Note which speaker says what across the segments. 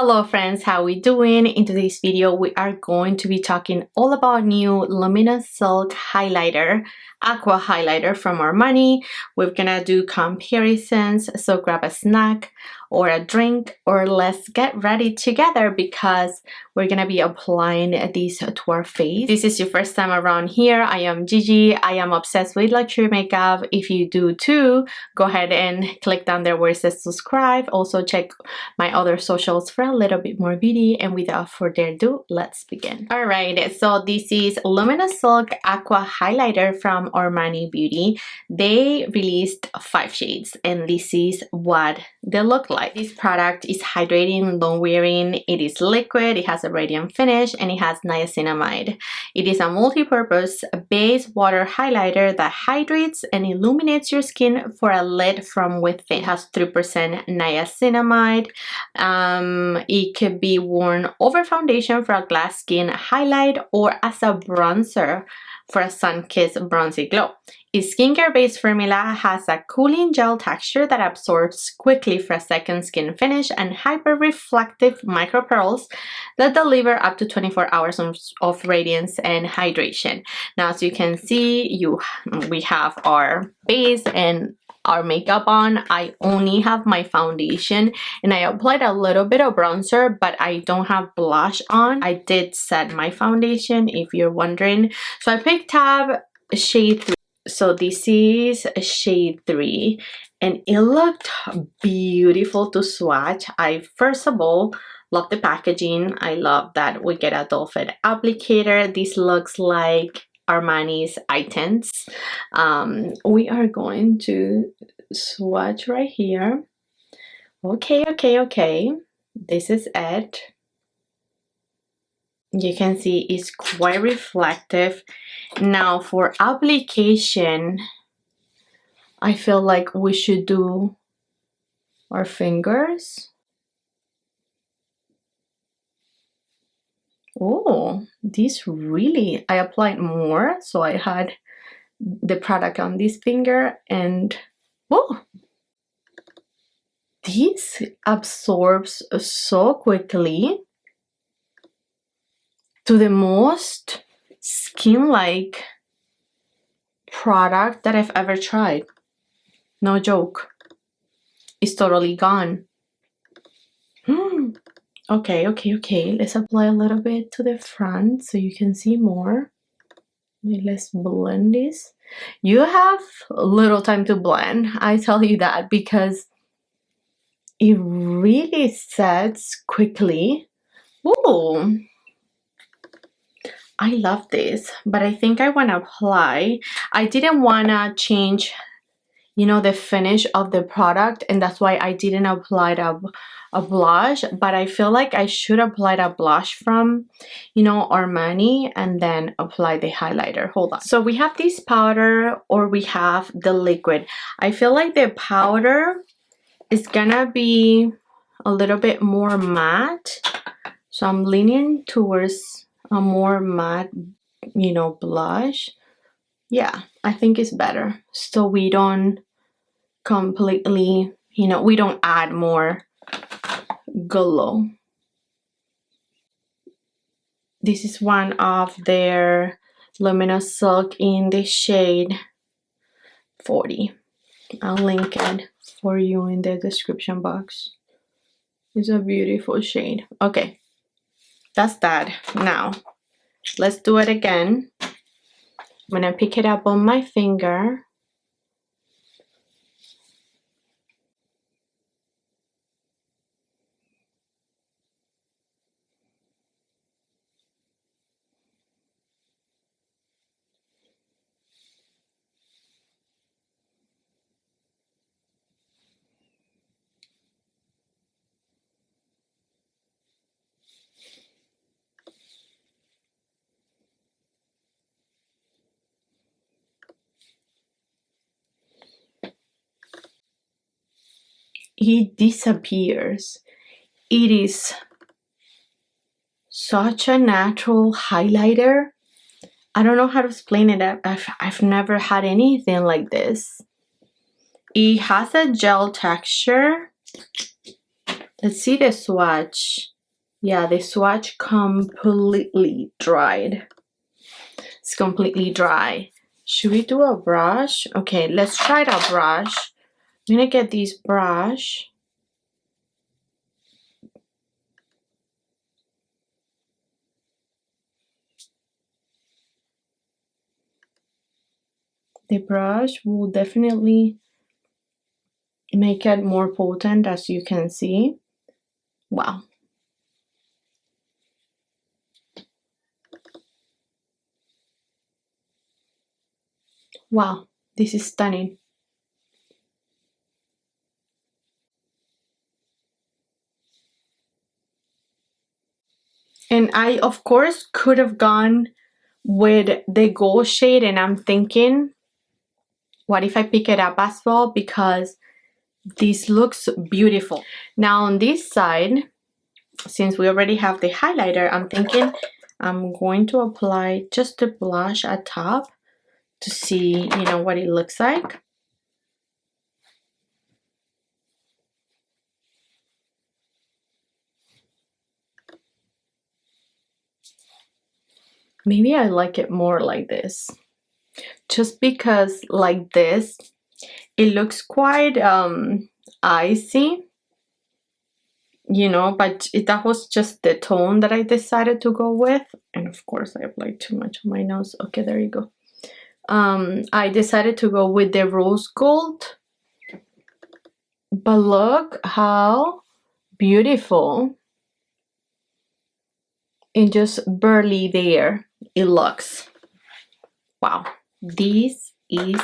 Speaker 1: Hello friends, how we doing? In today's video we are going to be talking all about new luminous silk highlighter, Acqua highlighter from Armani. We're gonna do comparisons, so grab a snack or a drink, or let's get ready together because we're gonna be applying these to our face. This is your first time around here. I am Gigi. I am obsessed with luxury makeup. If you do too, go ahead and click down there where it says subscribe. Also check my other socials for a little bit more beauty, and without further ado, let's begin. All right, so this is Luminous Silk Acqua highlighter from Armani Beauty. They released 5 shades and this is what they look like. This product is hydrating, long wearing, it is liquid, it has a radiant finish, and it has niacinamide. It is a multi-purpose base water highlighter that hydrates and illuminates your skin for a lit from within. It has 3% niacinamide. It could be worn over foundation for a glass skin highlight or as a bronzer for a sun-kissed bronzy glow. Its skincare-based formula has a cooling gel texture that absorbs quickly for a second skin finish and hyper-reflective micropearls that deliver up to 24 hours of radiance and hydration. Now, as you can see, we have our base and our makeup on. I only have my foundation and I applied a little bit of bronzer, but I don't have blush on. I did set my foundation, if you're wondering. So I picked up shade 3. So this is shade 3 and it looked beautiful to swatch. I first of all love the packaging. I love that we get a doll fit applicator. This looks like Armani's items. We are going to swatch right here. Okay. This is it. You can see it's quite reflective. Now for application, I feel like we should do our fingers. Oh, this really, I applied more, so I had the product on this finger and oh, this absorbs so quickly to the most skin-like product that I've ever tried. No joke. It's totally gone. Okay. Let's apply a little bit to the front so you can see more. Let's blend this. You have little time to blend, I tell you that, because it really sets quickly. Ooh. I love this, but I think I want to apply. I didn't want to change, you know, the finish of the product, and that's why I didn't apply a blush, but I feel like I should apply a blush from, you know, Armani and then apply the highlighter. Hold on. So we have this powder or we have the liquid. I feel like the powder is gonna be a little bit more matte, so I'm leaning towards a more matte, you know, blush. Yeah, I think it's better, so we don't completely, you know, we don't add more glow. This is one of their luminous silk in the shade 40. I'll link it for you in the description box. It's a beautiful shade. Okay, that's that. Now let's do it again. I'm gonna pick it up on my finger. It disappears. It is such a natural highlighter. I don't know how to explain it. I've never had anything like this. It has a gel texture. Let's see the swatch. Yeah, the swatch completely dried. It's completely dry. Should we do a brush? Okay, let's try the brush. I'm gonna get this brush. The brush will definitely make it more potent, as you can see. Wow. Wow, this is stunning. And I, of course, could have gone with the gold shade, and I'm thinking, what if I pick it up as well? Because this looks beautiful. Now on this side, since we already have the highlighter, I'm thinking I'm going to apply just the blush at top to see, you know, what it looks like. Maybe I like it more like this, just because like this, it looks quite icy, you know, but that was just the tone that I decided to go with. And of course I applied too much on my nose. Okay, there you go. I decided to go with the rose gold, but look how beautiful and just barely there it looks. Wow, this is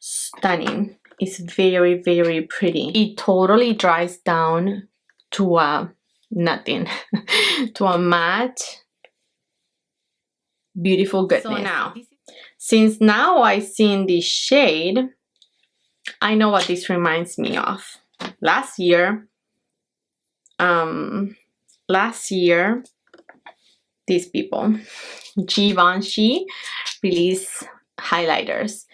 Speaker 1: stunning. It's very, very pretty. It totally dries down to a nothing, to a matte, beautiful goodness. So now, since now I've seen this shade, I know what this reminds me of. Last year, these people, Givenchy, released highlighters,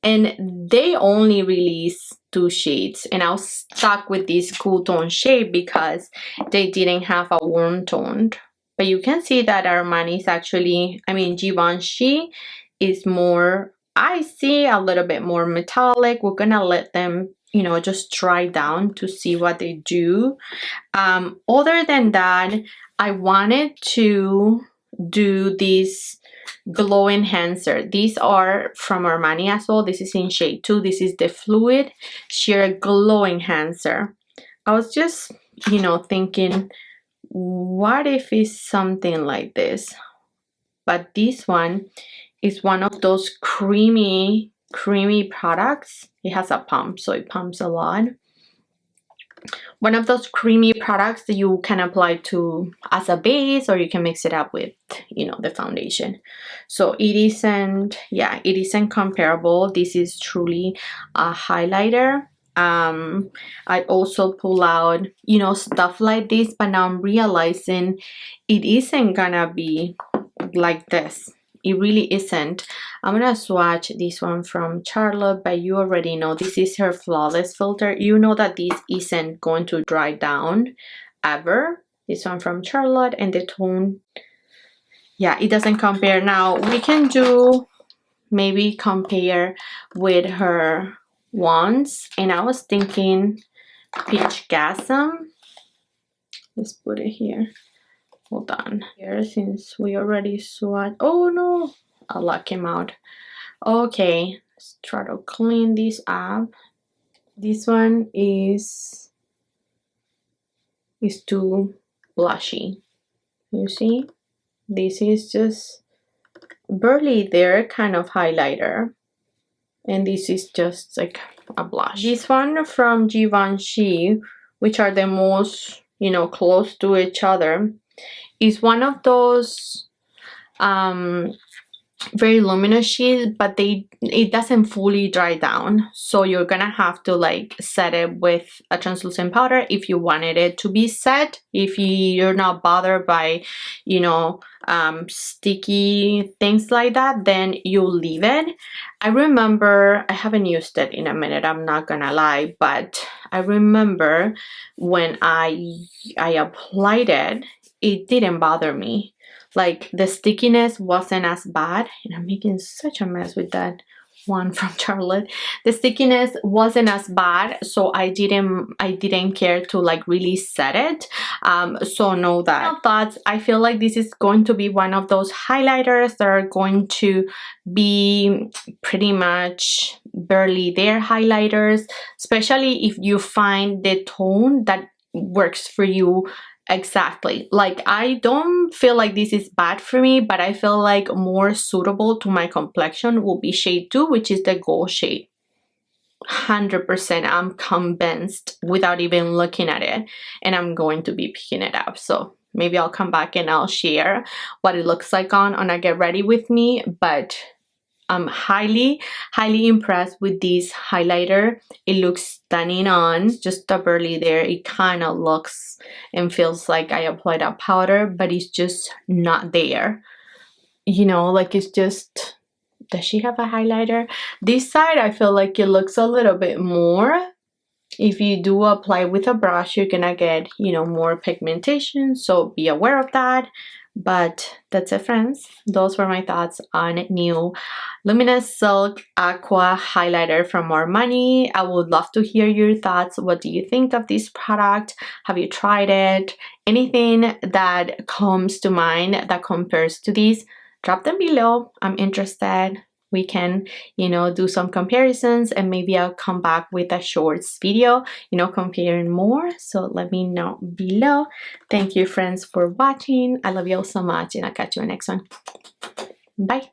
Speaker 1: and they only released 2 shades, and I was stuck with this cool tone shade because they didn't have a warm toned. But you can see that Armani is actually, I mean, Givenchy is more icy, a little bit more metallic. We're gonna let them, you know, just dry down to see what they do. Other than that, I wanted to do this glow enhancer. These are from Armani as well. This is in shade 2. This is the Fluid Sheer Glow Enhancer. I was just, you know, thinking, what if it's something like this? But this one is one of those creamy products. It has a pump, so it pumps a lot. One of those creamy products that you can apply to as a base, or you can mix it up with, you know, the foundation. So it isn't, yeah, it isn't comparable. This is truly a highlighter. I also pull out, you know, stuff like this, but now I'm realizing it isn't gonna be like this. It really isn't. I'm gonna swatch this one from Charlotte, but you already know this is her Flawless filter. You know that this isn't going to dry down ever. This one from Charlotte, and the tone, yeah, it doesn't compare. Now we can do, maybe compare with her ones, and I was thinking Peach Gasm. Let's put it here. Hold on here, since we already swatched. Oh no, a lot came out. Okay, let's try to clean this up. This one is too blushy. You see, this is just barely there kind of highlighter, and this is just like a blush. This one from Givenchy, which are the most, you know, close to each other, is one of those very luminous sheet, but it doesn't fully dry down, so you're gonna have to like set it with a translucent powder if you wanted it to be set. If you're not bothered by, you know, sticky things like that, then you leave it. I remember, I haven't used it in a minute, I'm not gonna lie, but I remember when I applied it, it didn't bother me. Like the stickiness wasn't as bad, and I'm making such a mess with that one from Charlotte. The stickiness wasn't as bad, so I didn't care to like really set it. So know that. Final thoughts, I feel like this is going to be one of those highlighters that are going to be pretty much barely there highlighters, especially if you find the tone that works for you. Exactly. Like, I don't feel like this is bad for me, but I feel like more suitable to my complexion will be shade 2, which is the gold shade. 100%, I'm convinced without even looking at it, and I'm going to be picking it up. So maybe I'll come back and I'll share what it looks like on a Get Ready With Me, but I'm highly impressed with this highlighter. It looks stunning on, just barely there. It kind of looks and feels like I applied a powder, but it's just not there. You know, like it's just, does she have a highlighter? This side, I feel like it looks a little bit more. If you do apply with a brush, you're gonna get, you know, more pigmentation, so be aware of that. But that's it, friends. Those were my thoughts on new Luminous Silk Acqua highlighter from Armani. I would love to hear your thoughts. What do you think of this product? Have you tried it? Anything that comes to mind that compares to these, drop them below. I'm interested. We can, you know, do some comparisons, and maybe I'll come back with a shorts video, you know, comparing more. So let me know below. Thank you, friends, for watching. I love you all so much, and I'll catch you in the next one. Bye.